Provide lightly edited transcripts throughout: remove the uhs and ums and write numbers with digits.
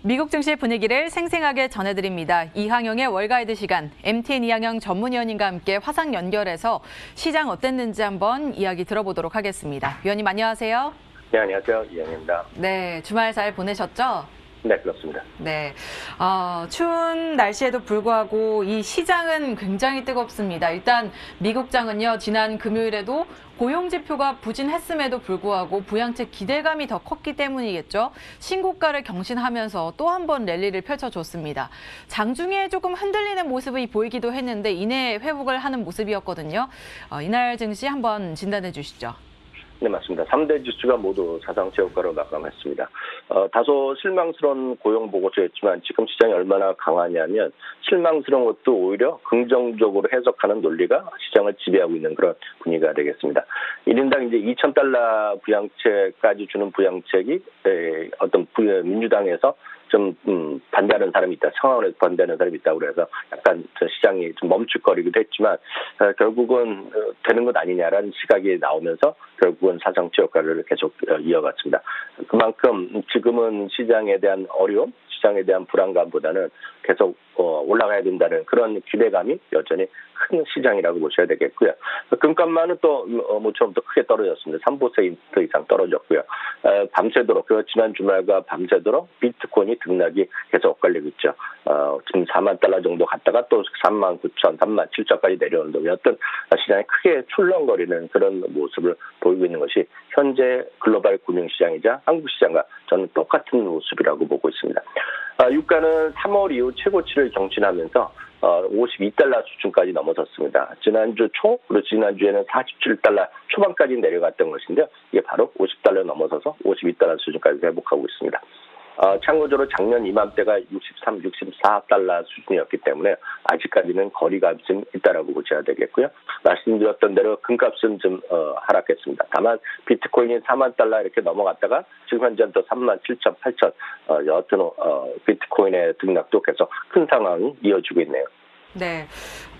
미국 증시 분위기를 생생하게 전해드립니다. 이항영의 월가이드 시간, MTN 이항영 전문위원님과 함께 화상 연결해서 시장 어땠는지 한번 이야기 들어보도록 하겠습니다. 위원님 안녕하세요. 네, 안녕하세요. 이항영입니다. 네, 주말 잘 보내셨죠? 네, 그렇습니다. 네, 추운 날씨에도 불구하고 이 시장은 굉장히 뜨겁습니다. 일단 미국장은요, 지난 금요일에도 고용지표가 부진했음에도 불구하고 부양책 기대감이 더 컸기 때문이겠죠. 신고가를 경신하면서 또 한 번 랠리를 펼쳐줬습니다. 장중에 조금 흔들리는 모습이 보이기도 했는데 이내 회복을 하는 모습이었거든요. 이날 증시 한번 진단해 주시죠. 네, 맞습니다. 3대 지수가 모두 사상 최고가로 마감했습니다. 다소 실망스러운 고용 보고서였지만 지금 시장이 얼마나 강하냐면 실망스러운 것도 오히려 긍정적으로 해석하는 논리가 시장을 지배하고 있는 그런 분위기가 되겠습니다. 1인당 이제 $2,000 부양책까지 주는 부양책이 어떤 민주당에서 좀 반대하는 사람이 있다. 상황에서 반대하는 사람이 있다고 그래서 약간 시장이 좀 멈칫거리기도 했지만 결국은 되는 것 아니냐라는 시각이 나오면서 결국은 사상 최고가를 계속 이어갔습니다. 그만큼 지금은 시장에 대한 어려움, 시장에 대한 불안감보다는 계속 올라가야 된다는 그런 기대감이 여전히 큰 시장이라고 보셔야 되겠고요. 금값만은 또 모처럼 또 크게 떨어졌습니다. 3% 이상 떨어졌고요. 밤새도록 지난 주말과 밤새도록 비트코인이 등락이 계속 엇갈리고 있죠. 지금 $40,000 정도 갔다가 또 39,000, 37,000까지 내려오는데 어떤 시장이 크게 출렁거리는 그런 모습을 보이고 있는 것이 현재 글로벌 금융시장이자 한국 시장과 저는 똑같은 모습이라고 보고 있습니다. 유가는 3월 이후 최고치를 경신하면서 $52 수준까지 넘어섰습니다. 지난주 초, 그리고 지난주에는 $47 초반까지 내려갔던 것인데요. 이게 바로 $50 넘어서서 $52 수준까지 회복하고 있습니다. 참고적으로 작년 이맘때가 $63, $64 수준이었기 때문에 아직까지는 거리가 좀 있다라고 보셔야 되겠고요. 말씀드렸던 대로 금값은 좀 하락했습니다. 다만 비트코인이 $40,000 이렇게 넘어갔다가 지금 현재는 또 37,000, 8,000 여하튼 비트코인의 등락도 계속 큰 상황이 이어지고 있네요. 네,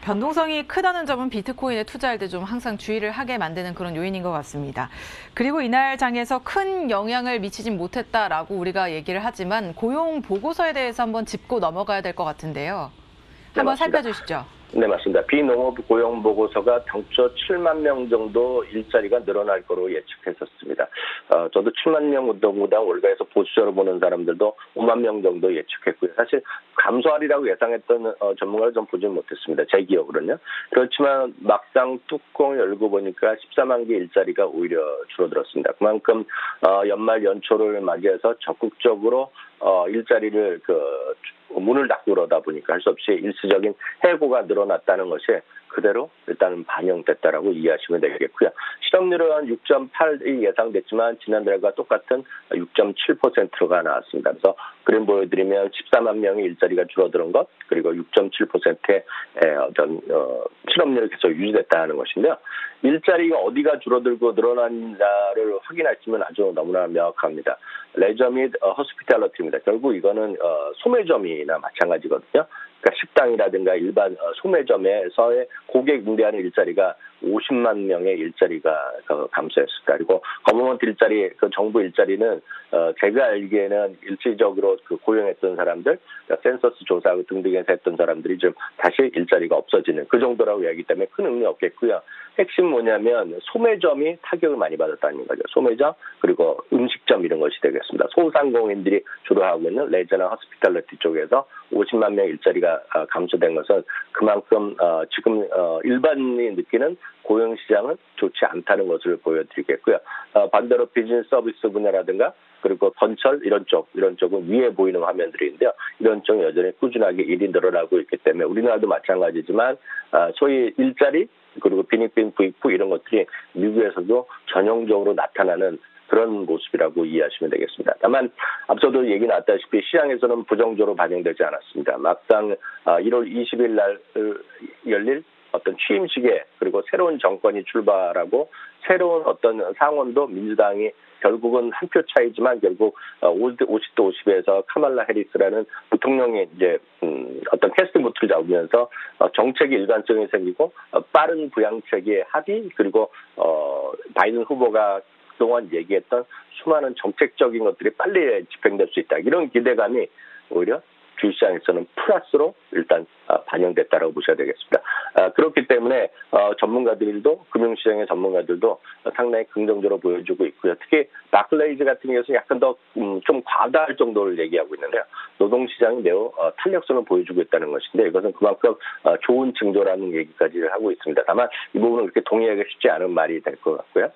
변동성이 크다는 점은 비트코인에 투자할 때 좀 항상 주의를 하게 만드는 그런 요인인 것 같습니다. 그리고 이날 장에서 큰 영향을 미치진 못했다라고 우리가 얘기를 하지만 고용 보고서에 대해서 한번 짚고 넘어가야 될 것 같은데요. 한번 살펴주시죠. 네, 맞습니다. 비농업 고용 보고서가 당초 7만 명 정도 일자리가 늘어날 거로 예측했었습니다. 저도 7만 명 정도보다 월가에서 보수적으로 보는 사람들도 5만 명 정도 예측했고요. 사실 감소하리라고 예상했던 전문가를 좀 보지는 못했습니다. 제 기억으로는요. 그렇지만 막상 뚜껑을 열고 보니까 14만 개 일자리가 오히려 줄어들었습니다. 그만큼 연말 연초를 맞이해서 적극적으로 일자리를 문을 닫고 그러다 보니까 할 수 없이 일시적인 해고가 늘어났다는 것이 그대로 일단은 반영됐다라고 이해하시면 되겠고요. 실업률은 6.8이 예상됐지만 지난달과 똑같은 6.7%가 나왔습니다. 그래서 그림 보여드리면 14만 명의 일자리가 줄어드는 것 그리고 6.7%의 어떤 실업률이 계속 유지됐다는 것인데요. 일자리가 어디가 줄어들고 늘어난다를 확인하시면 아주 너무나 명확합니다. 레저 및 호스피탈리티입니다. 결국 이거는 소매점이나 마찬가지거든요. 그러니까 식당이라든가 일반 소매점에서의 고객 응대하는 일자리가 50만 명의 일자리가 감소했습니다. 그리고 거버먼트 일자리, 정부 일자리는 제가 알기에는 일시적으로 고용했던 사람들, 센서스 조사 등등에서 했던 사람들이 좀 다시 일자리가 없어지는 그 정도라고 이야기하기 때문에 큰 의미 없겠고요. 핵심 뭐냐면 소매점이 타격을 많이 받았다는 거죠. 소매점 그리고 음식점 이런 것이 되겠습니다. 소상공인들이 주로 하고 있는 레저나 호스피탈리티 쪽에서 50만 명 일자리가 감소된 것은 그만큼 지금 일반인이 느끼는 고용시장은 좋지 않다는 것을 보여드리겠고요. 반대로 비즈니스 서비스 분야라든가 그리고 건설 이런 쪽은 위에 보이는 화면들인데요. 이런 쪽은 여전히 꾸준하게 일이 늘어나고 있기 때문에 우리나라도 마찬가지지만 소위 일자리 그리고 빈익빈 부익부 이런 것들이 미국에서도 전형적으로 나타나는 그런 모습이라고 이해하시면 되겠습니다. 다만 앞서도 얘기 나왔다시피 시장에서는 부정적으로 반영되지 않았습니다. 막상 1월 20일 날 열릴 어떤 취임식에 그리고 새로운 정권이 출발하고 새로운 어떤 상원도 민주당이 결국은 한 표 차이지만 결국 50대 50에서 카말라 해리스라는 부통령의 이제 어떤 캐스팅 보트를 잡으면서 정책의 일관성이 생기고 빠른 부양책의 합의 그리고 바이든 후보가 그동안 얘기했던 수많은 정책적인 것들이 빨리 집행될 수 있다. 이런 기대감이 오히려 주시장에서는 플러스로 일단 반영됐다라고 보셔야 되겠습니다. 그렇기 때문에 전문가들도 금융시장의 전문가들도 상당히 긍정적으로 보여주고 있고요. 특히 바클레이즈 같은 경우에는 약간 더 좀 과다할 정도를 얘기하고 있는데요. 노동시장이 매우 탄력성을 보여주고 있다는 것인데 이것은 그만큼 좋은 징조라는 얘기까지 하고 있습니다. 다만 이 부분은 그렇게 동의하기 쉽지 않은 말이 될 것 같고요.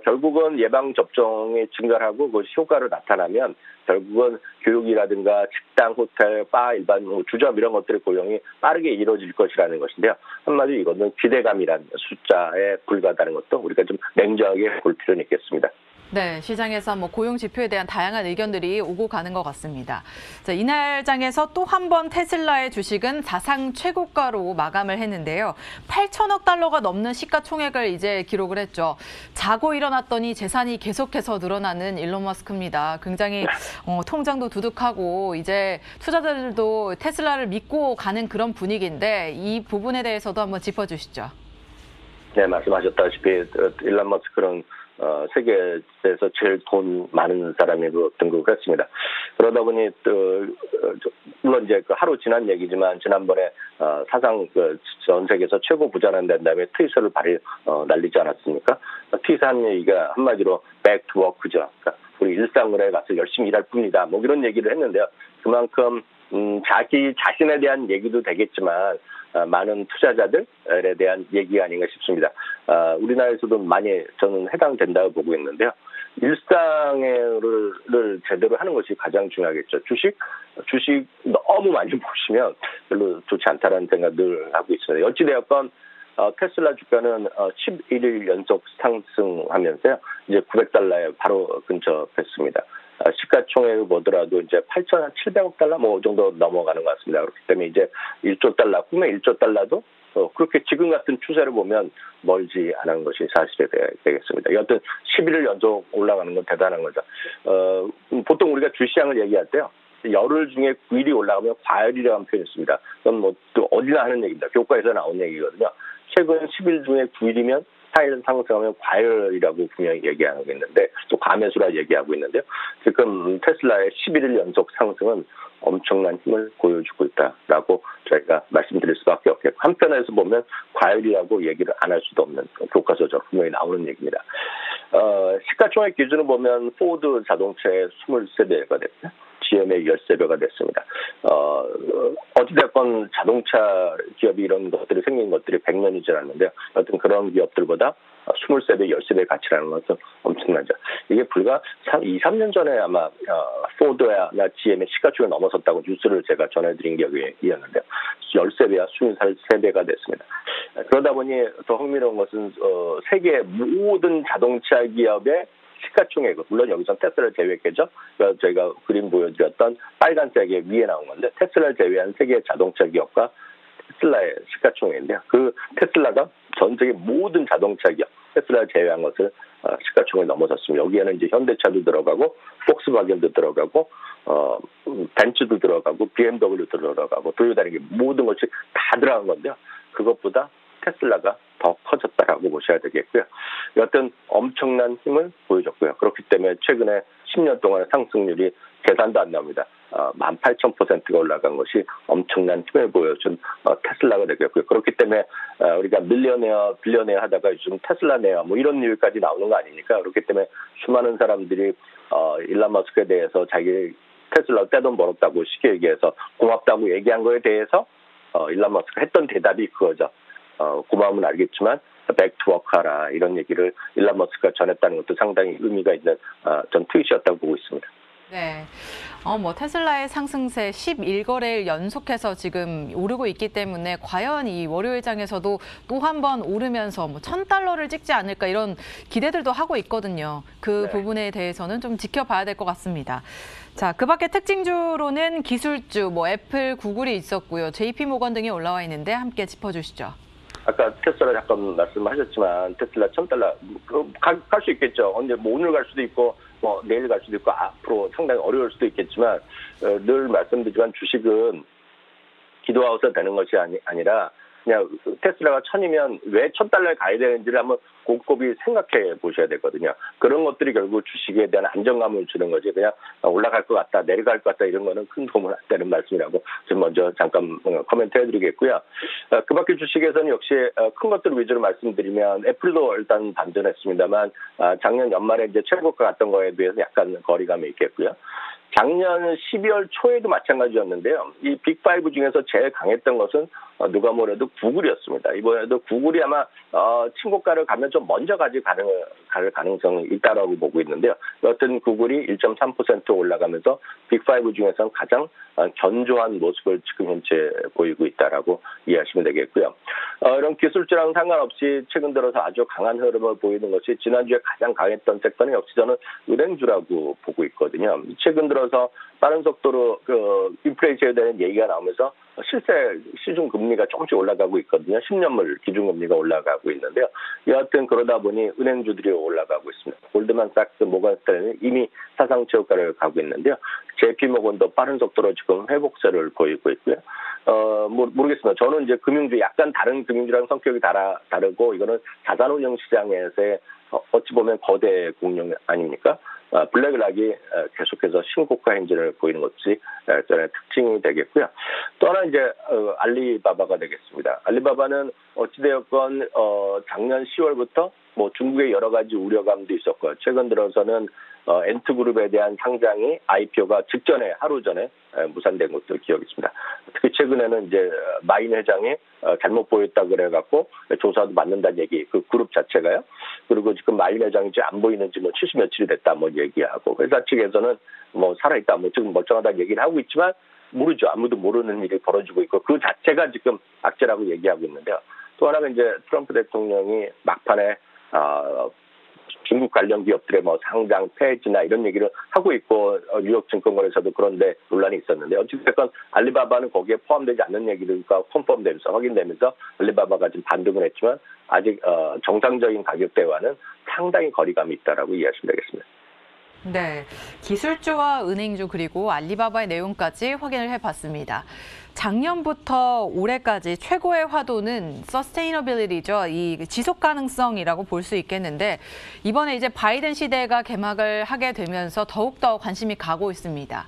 결국은 예방접종이 증가하고 그것이 효과로 나타나면 결국은 교육이라든가 식당, 호텔, 바, 일반 주점 이런 것들의 고용이 빠르게 이루어질 것이라는 것인데요. 한마디로 이거는 기대감이란 숫자에 불과하다는 것도 우리가 좀 냉정하게 볼 필요는 있겠습니다. 네, 시장에서 고용 지표에 대한 다양한 의견들이 오고 가는 것 같습니다. 자, 이날 장에서 또 한 번 테슬라의 주식은 사상 최고가로 마감을 했는데요. 8천억 달러가 넘는 시가총액을 이제 기록을 했죠. 자고 일어났더니 재산이 계속해서 늘어나는 일론 머스크입니다. 굉장히 통장도 두둑하고 이제 투자자들도 테슬라를 믿고 가는 그런 분위기인데 이 부분에 대해서도 한번 짚어주시죠. 네, 말씀하셨다시피 일론 머스크는 세계에서 제일 돈 많은 사람이 등극을 했습니다. 그러다 보니 물론 이제 하루 지난 얘기지만 지난번에 사상 전 세계에서 최고 부자라는 된 다음에 트위터를 날리지 않았습니까? 트윗한 얘기가 한마디로 back to work죠. 그러니까 우리 일상으로 가서 열심히 일할 뿐이다. 이런 얘기를 했는데요. 그만큼 자기 자신에 대한 얘기도 되겠지만 많은 투자자들에 대한 얘기가 아닌가 싶습니다. 우리나라에서도 많이 저는 해당된다고 보고 있는데요. 일상을 제대로 하는 것이 가장 중요하겠죠. 주식 너무 많이 보시면 별로 좋지 않다라는 생각을 늘 하고 있습니다. 어찌되었건 테슬라 주가는 11일 연속 상승하면서요. 이제 $900에 바로 근접했습니다. 시가총액을 보더라도 이제 8,700억 달러 정도 넘어가는 것 같습니다. 그렇기 때문에 이제 1조 달러, 꿈의 1조 달러도 그렇게 지금 같은 추세를 보면 멀지 않은 것이 사실이 되겠습니다. 여하튼 11일 연속 올라가는 건 대단한 거죠. 보통 우리가 주시장을 얘기할 때요. 열흘 중에 9일이 올라가면 과열이라는 표현이 있습니다. 그건 또 어디나 하는 얘기입니다. 교과에서 나온 얘기거든요. 최근 10일 중에 9일이면 4일 상승하면 과열이라고 분명히 얘기하고 있는데 또 과매수라 얘기하고 있는데요. 지금 테슬라의 11일 연속 상승은 엄청난 힘을 보여주고 있다라고 저희가 말씀드릴 수밖에 없겠고 한편에서 보면 과열이라고 얘기를 안 할 수도 없는 교과서적 분명히 나오는 얘기입니다. 시가총액 기준으로 보면 포드 자동차의 23배가 됐고요. GM의 13배가 됐습니다. 어찌됐건 자동차 기업이 이런 것들이 생긴 것들이 100년이 지났는데요. 어떤 그런 기업들보다 23배, 13배 가치라는 것은 엄청나죠. 이게 불과 2-3년 전에 아마 포드나 GM의 시가총액이 넘어섰다고 뉴스를 제가 전해드린 기억이 있었는데요. 13배와 23배가 됐습니다. 그러다 보니 더 흥미로운 것은 세계 모든 자동차 기업의 시가총액, 물론 여기서 테슬라를 제외했겠죠. 그러니까 저희가 그림 보여드렸던 빨간색의 위에 나온 건데 테슬라를 제외한 세계 자동차 기업과 테슬라의 시가총액인데요. 그 테슬라가 전 세계 모든 자동차 기업, 테슬라를 제외한 것을 시가총액이 넘어섰습니다. 여기에는 이제 현대차도 들어가고 폭스바겐도 들어가고 벤츠도 들어가고 BMW도 들어가고 토요타 이게 모든 것이 다 들어간 건데요. 그것보다 테슬라가 더 커졌다라고 보셔야 되겠고요. 여하튼 엄청난 힘을 보여줬고요. 그렇기 때문에 최근에 10년 동안 상승률이 계산도 안 나옵니다. 18,000%가 올라간 것이 엄청난 힘을 보여준 테슬라가 되겠고요. 그렇기 때문에 우리가 밀리어네어, 빌리어네어 하다가 요즘 테슬라네어 이런 이유까지 나오는 거 아닙니까? 그렇기 때문에 수많은 사람들이 일론 머스크에 대해서 자기 테슬라 떼돈 벌었다고 쉽게 얘기해서 고맙다고 얘기한 거에 대해서 일론 머스크가 했던 대답이 그거죠. 고마움은 알겠지만 백투워크 하라 이런 얘기를 일론 머스크가 전했다는 것도 상당히 의미가 있는 전 트윗이었다고 보고 있습니다. 네, 테슬라의 상승세 11거래일 연속해서 지금 오르고 있기 때문에 과연 이 월요일장에서도 또 한 번 오르면서 $1,000를 찍지 않을까 이런 기대들도 하고 있거든요. 그 부분에 대해서는 좀 지켜봐야 될 것 같습니다. 자, 그 밖에 특징주로는 기술주, 애플, 구글이 있었고요. JP모건 등이 올라와 있는데 함께 짚어주시죠. 아까 테슬라 잠깐 말씀하셨지만 테슬라 $1,000 갈 수 있겠죠. 언제 오늘 갈 수도 있고 내일 갈 수도 있고 앞으로 상당히 어려울 수도 있겠지만 늘 말씀드리지만 주식은 기도하고서 되는 것이 아니라 그냥 테슬라가 1000이면 왜 $1000에 가야 되는지를 한번 곰곰이 생각해 보셔야 되거든요. 그런 것들이 결국 주식에 대한 안정감을 주는 거지 그냥 올라갈 것 같다, 내려갈 것 같다 이런 거는 큰 도움은 안 되는 말씀이라고 좀 먼저 잠깐 코멘트 해드리겠고요. 그 밖에 주식에서는 역시 큰 것들 위주로 말씀드리면 애플도 일단 반전했습니다만 작년 연말에 이제 최고가 갔던 거에 비해서 약간 거리감이 있겠고요. 작년 12월 초에도 마찬가지였는데요. 이 빅5 중에서 제일 강했던 것은 누가 뭐래도 구글이었습니다. 이번에도 구글이 아마 친고가를 가면 좀 먼저 갈 가능성이 있다라고 보고 있는데요. 여하튼 구글이 1.3% 올라가면서 빅5 중에서는 가장 견조한 모습을 지금 현재 보이고 있다라고 이해하시면 되겠고요. 이런 기술주랑 상관없이 최근 들어서 아주 강한 흐름을 보이는 것이 지난주에 가장 강했던 섹터는 역시 저는 은행주라고 보고 있거든요. 최근 들어서 빠른 속도로 인플레이션에 대한 얘기가 나오면서 실제 시중 금리가 조금씩 올라가고 있거든요. 10년물 기준금리가 올라가고 있는데요. 여하튼 그러다 보니 은행주들이 올라가고 있습니다. 골드만삭스, 모건스탠리는 이미 사상 최고가를 가고 있는데요. JP모건도 빠른 속도로 지금 회복세를 보이고 있고요. 모르겠습니다. 저는 이제 금융주 약간 다른 금융주랑 성격이 다르고 이거는 자산운용 시장에서의 어찌 보면 거대 공룡 아닙니까? 블랙락이 계속해서 신고가 행진을 보이는 것이 저의 특징이 되겠고요. 또 하나 이제 알리바바가 되겠습니다. 알리바바는 어찌되었건 작년 10월부터 뭐 중국의 여러 가지 우려감도 있었고요. 최근 들어서는 엔트그룹에 대한 상장이 IPO가 직전에 하루 전에 무산된 것도 기억이 있습니다. 특히 최근에는 이제 마인 회장이 잘못 보였다 그래갖고 조사도 받는다는 얘기, 그 그룹 자체가요. 그리고 지금 마인 회장이 이제 안 보이는지 뭐 70 며칠이 됐다 뭐 얘기하고 회사 측에서는 뭐 살아있다 뭐 지금 멀쩡하다는 얘기를 하고 있지만 모르죠. 아무도 모르는 일이 벌어지고 있고 그 자체가 지금 악재라고 얘기하고 있는데요. 또 하나가 이제 트럼프 대통령이 막판에 중국 관련 기업들의 뭐 상장 폐지나 이런 얘기를 하고 있고 뉴욕 증권거래소도 그런데 논란이 있었는데 어쨌든 알리바바는 거기에 포함되지 않는 얘기들과 컨펌되면서 확인되면서 알리바바가 지금 반등을 했지만 아직 정상적인 가격대와는 상당히 거리감이 있다라고 이해하시면 되겠습니다. 네, 기술주와 은행주 그리고 알리바바의 내용까지 확인을 해봤습니다. 작년부터 올해까지 최고의 화두는 서스테이너빌리티죠. 이 지속 가능성이라고 볼 수 있겠는데 이번에 이제 바이든 시대가 개막을 하게 되면서 더욱더 관심이 가고 있습니다.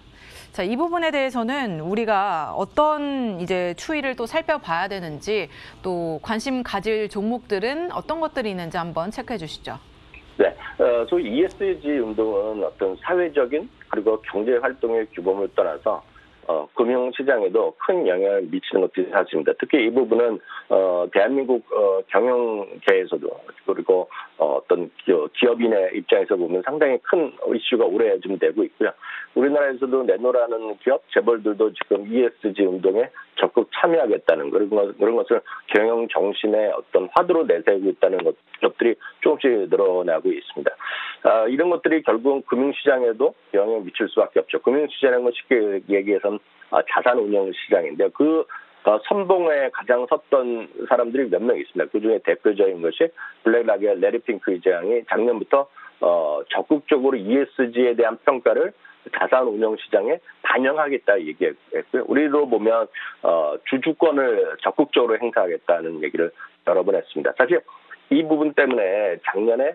자, 이 부분에 대해서는 우리가 어떤 이제 추이를 또 살펴봐야 되는지 또 관심 가질 종목들은 어떤 것들이 있는지 한번 체크해 주시죠. 네, 소위 ESG 운동은 어떤 사회적인 그리고 경제 활동의 규범을 떠나서 금융시장에도 큰 영향을 미치는 것들이 사실입니다. 특히 이 부분은 대한민국 경영계에서도 그리고 어떤 기업인의 입장에서 보면 상당히 큰 이슈가 오래 좀 되고 있고요. 우리나라에서도 내노라는 기업 재벌들도 지금 ESG 운동에 적극 참여하겠다는 그런 것을 경영 정신의 어떤 화두로 내세우고 있다는 것들이 조금씩 늘어나고 있습니다. 이런 것들이 결국 금융시장에도 영향을 미칠 수밖에 없죠. 금융시장은 쉽게 얘기해서는 자산운용 시장인데 그 선봉에 가장 섰던 사람들이 몇 명 있습니다. 그중에 대표적인 것이 블랙락의 레리 핑크 의장이 작년부터 적극적으로 ESG에 대한 평가를 자산운용 시장에 반영하겠다 얘기했고요. 우리로 보면 주주권을 적극적으로 행사하겠다는 얘기를 여러 번 했습니다. 사실 이 부분 때문에 작년에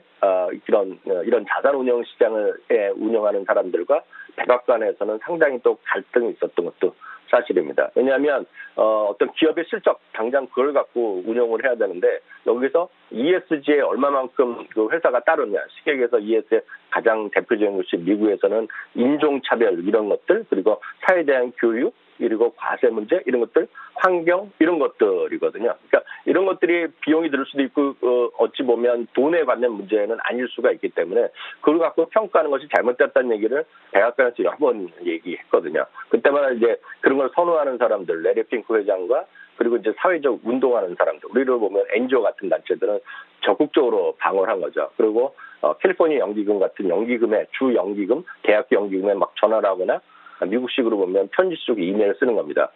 이런 자산운용 시장을 운영하는 사람들과 백악관에서는 상당히 또 갈등이 있었던 것도 사실입니다. 왜냐하면 어떤 기업의 실적 당장 그걸 갖고 운영을 해야 되는데 여기서 ESG에 얼마만큼 그 회사가 따르냐. 쉽게 얘기해서 ESG의 가장 대표적인 것이 미국에서는 인종차별 이런 것들 그리고 사회에 대한 교육 그리고 과세 문제 이런 것들 환경 이런 것들이거든요. 그러니까 이런 것들이 비용이 들 수도 있고 어찌 보면 돈에 관련 문제는 아닐 수가 있기 때문에 그걸 갖고 평가하는 것이 잘못됐다는 얘기를 백악관에서 여러 번 얘기했거든요. 그때마다 이제 그런 걸 선호하는 사람들 레리 핑크 회장과 그리고 이제 사회적 운동하는 사람들 우리로 보면 NGO 같은 단체들은 적극적으로 방어를 한 거죠. 그리고 캘리포니아 연기금 같은 연기금에 주 연기금 대학교 연기금에 막 전화를 하거나 미국식으로 보면 편지 속에 이메일을 쓰는 겁니다.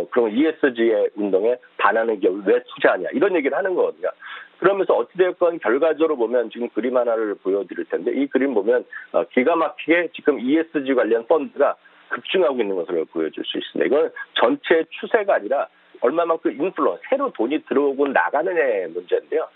그럼 ESG의 운동에 반하는 기업을 왜 투자하냐 이런 얘기를 하는 거거든요. 그러면서 어찌되었건 결과적으로 보면 지금 그림 하나를 보여드릴 텐데 이 그림 보면 기가 막히게 지금 ESG 관련 펀드가 급증하고 있는 것을 보여줄 수 있습니다. 이건 전체 추세가 아니라 얼마만큼 인플로 새로 돈이 들어오고 나가느냐의 문제인데요.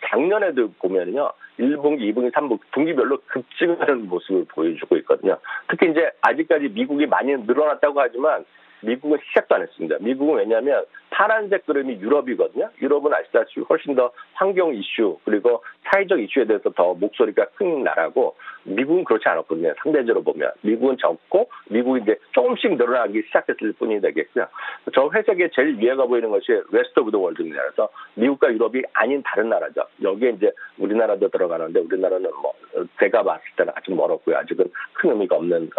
작년에도 보면요. 1분기, 2분기, 3분기, 분기별로 급증하는 모습을 보여주고 있거든요. 특히 이제 아직까지 미국이 많이 늘어났다고 하지만 미국은 시작도 안 했습니다. 미국은 왜냐하면 파란색 그림이 유럽이거든요. 유럽은 아시다시피 훨씬 더 환경 이슈 그리고 사회적 이슈에 대해서 더 목소리가 큰 나라고 미국은 그렇지 않았거든요. 상대적으로 보면 미국은 적고 미국이 이제 조금씩 늘어나기 시작했을 뿐이 되겠고요. 저 회색에 제일 위에가 보이는 것이 웨스트 오브 더 월드입니다. 그래서 미국과 유럽이 아닌 다른 나라죠. 여기에 이제 우리나라도 들어가는데 우리나라는 뭐 제가 봤을 때는 아직 멀었고요. 아직은 큰 의미가 없는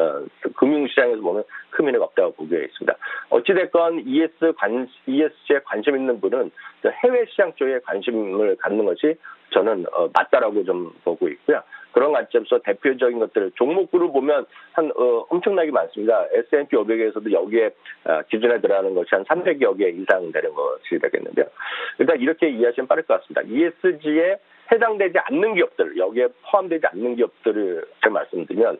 금융시장에서 보면 큰 의미가 없다고 보고 있습니다. 어찌됐건 ESG에 관심 있는 분은 해외 시장 쪽에 관심을 갖는 것이 저는 맞다라고 좀 보고 있고요. 그런 관점에서 대표적인 것들 종목구를 보면 엄청나게 많습니다. S&P 500에서도 여기에 기준에 들어가는 것이 한 300여 개 이상 되는 것이 되겠는데요. 일단 이렇게 이해하시면 빠를 것 같습니다. ESG에 해당되지 않는 기업들, 여기에 포함되지 않는 기업들을 제가 말씀드리면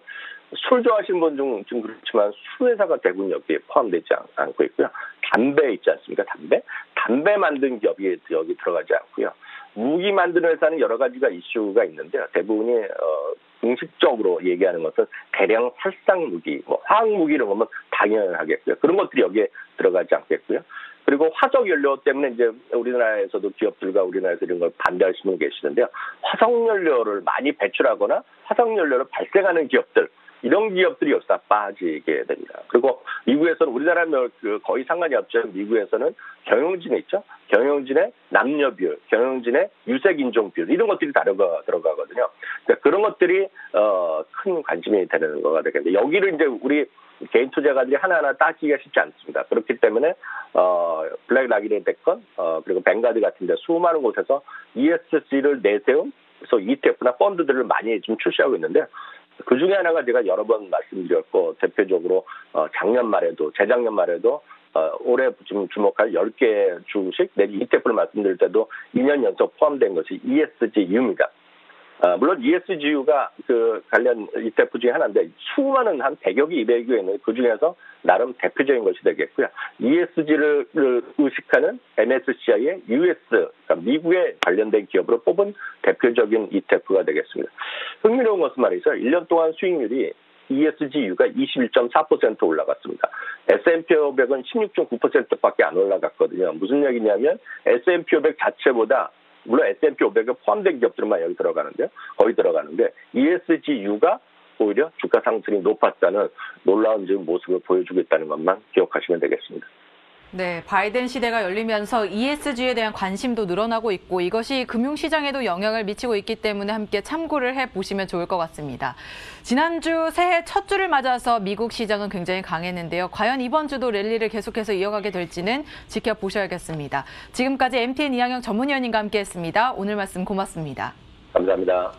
술 좋아하시는 분 좀 그렇지만 술 회사가 대부분 여기에 포함되지 않고 있고요. 담배 있지 않습니까? 담배 만든 기업이 여기 들어가지 않고요. 무기 만드는 회사는 여러 가지가 이슈가 있는데요. 대부분이 공식적으로 얘기하는 것은 대량 살상 무기, 뭐 화학 무기 이런 거면 당연하겠고요. 그런 것들이 여기에 들어가지 않겠고요. 그리고 화석 연료 때문에 이제 우리나라에서도 기업들과 우리나라에서 이런 걸 반대하시는 분 계시는데요. 화석 연료를 많이 배출하거나 화석 연료를 발생하는 기업들 이런 기업들이 여기서 빠지게 됩니다. 그리고 미국에서는 우리나라는 거의 상관이 없죠. 미국에서는 경영진에 있죠. 경영진의 남녀 비율, 경영진의 유색 인종 비율 이런 것들이 들어가거든요. 그러니까 그런 것들이 큰 관심이 되는 거가 되겠는데 여기를 이제 우리 개인 투자가들이 하나하나 따지기가 쉽지 않습니다. 그렇기 때문에 블랙락이 됐건 그리고 뱅가드 같은 데 수많은 곳에서 ESG를 내세운 그래서 ETF나 펀드들을 많이 지금 출시하고 있는데 그 중에 하나가 제가 여러 번 말씀드렸고 대표적으로 작년 말에도 재작년 말에도 올해 지금 주목할 10개 주식 내지 ETF를 말씀드릴 때도 2년 연속 포함된 것이 ESGU입니다. 물론 ESGU가 그 관련 ETF 중에 하나인데 수많은 한 100여 개, 200여 개 있는 그 중에서 나름 대표적인 것이 되겠고요. ESG를 의식하는 MSCI의 US, 그러니까 미국에 관련된 기업으로 뽑은 대표적인 ETF가 되겠습니다. 흥미로운 것은 말이죠. 1년 동안 수익률이 ESGU가 21.4% 올라갔습니다. S&P 500은 16.9%밖에 안 올라갔거든요. 무슨 얘기냐면 S&P 500 자체보다 물론 S&P 500에 포함된 기업들만 여기 들어가는데요. 거의 들어가는데 ESGU가 오히려 주가 상승이 높았다는 놀라운 지금 모습을 보여주고 있다는 것만 기억하시면 되겠습니다. 네, 바이든 시대가 열리면서 ESG에 대한 관심도 늘어나고 있고 이것이 금융시장에도 영향을 미치고 있기 때문에 함께 참고를 해보시면 좋을 것 같습니다. 지난주 새해 첫 주를 맞아서 미국 시장은 굉장히 강했는데요. 과연 이번 주도 랠리를 계속해서 이어가게 될지는 지켜보셔야겠습니다. 지금까지 MTN 이항영 전문위원님과 함께했습니다. 오늘 말씀 고맙습니다. 감사합니다.